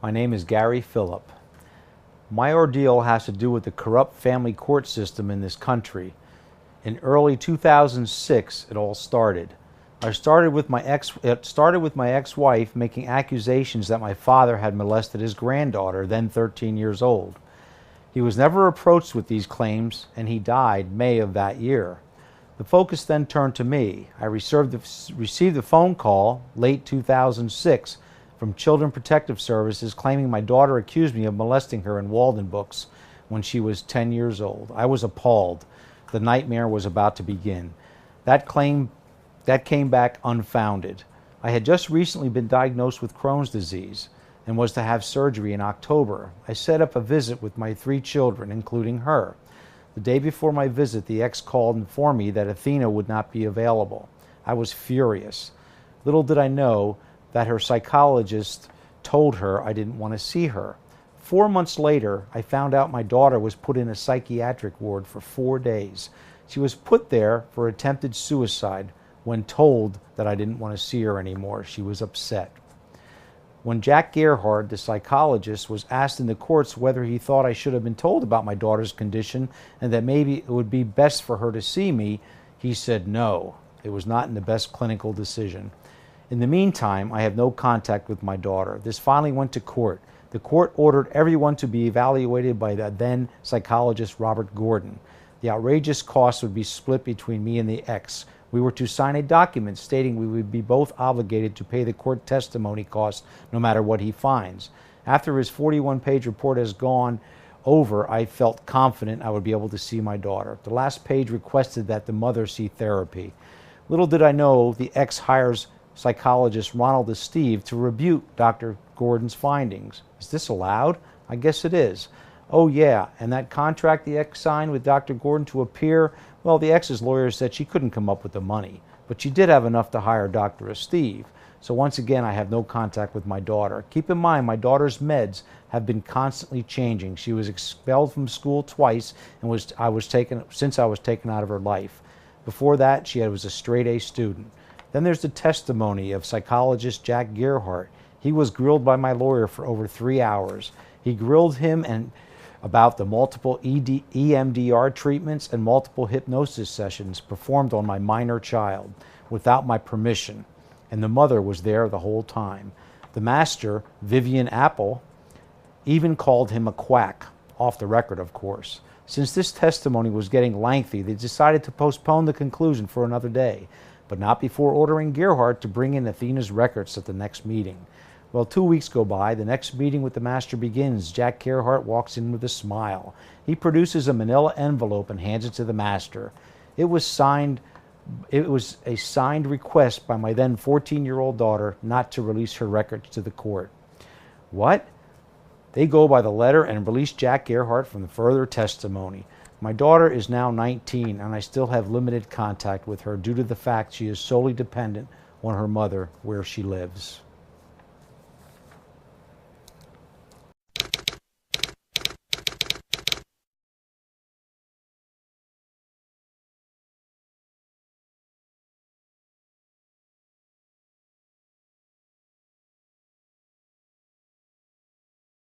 My name is Gary Phillip. My ordeal has to do with the corrupt family court system in this country. In early 2006, it all started. It started with my ex-wife making accusations that my father had molested his granddaughter, then 13 years old. He was never approached with these claims, and he died May of that year. The focus then turned to me. I received a phone call, late 2006, from Children Protective Services claiming my daughter accused me of molesting her in Walden books when she was 10 years old. I was appalled. The nightmare was about to begin. That came back unfounded. I had just recently been diagnosed with Crohn's disease and was to have surgery in October. I set up a visit with my 3 children, including her. The day before my visit, the ex called and informed me that Athena would not be available. I was furious. Little did I know that her psychologist told her I didn't want to see her. 4 months later, I found out my daughter was put in a psychiatric ward for 4 days. She was put there for attempted suicide when told that I didn't want to see her anymore. She was upset. When Jack Gerhardt, the psychologist, was asked in the courts whether he thought I should have been told about my daughter's condition and that maybe it would be best for her to see me, he said no. It was not in the best clinical decision. In the meantime, I have no contact with my daughter. This finally went to court. The court ordered everyone to be evaluated by the then psychologist Robert Gordon. The outrageous cost would be split between me and the ex. We were to sign a document stating we would be both obligated to pay the court testimony costs no matter what he finds. After his 41-page report has gone over, I felt confident I would be able to see my daughter. The last page requested that the mother see therapy. Little did I know the ex hires psychologist Ronald Esteve to rebuke Dr. Gordon's findings. Is this allowed? I guess it is. Oh yeah, and that contract the ex signed with Dr. Gordon to appear, well, the ex's lawyer said she couldn't come up with the money, but she did have enough to hire Dr. Esteve. So once again, I have no contact with my daughter. Keep in mind, my daughter's meds have been constantly changing. She was expelled from school twice and I was taken out of her life. Before that, she was a straight-A student. Then there's the testimony of psychologist Jack Gerhardt. He was grilled by my lawyer for over 3 hours. He grilled him about the multiple EMDR treatments and multiple hypnosis sessions performed on my minor child without my permission, and the mother was there the whole time. The master, Vivian Apple, even called him a quack, off the record, of course. Since this testimony was getting lengthy, they decided to postpone the conclusion for another day, but not before ordering Gerhardt to bring in Athena's records at the next meeting. Well, 2 weeks go by. The next meeting with the master begins. Jack Gerhardt walks in with a smile. He produces a manila envelope and hands it to the master. It was a signed request by my then 14-year-old daughter not to release her records to the court. What? They go by the letter and release Jack Gerhardt from the further testimony. My daughter is now 19, and I still have limited contact with her due to the fact she is solely dependent on her mother where she lives.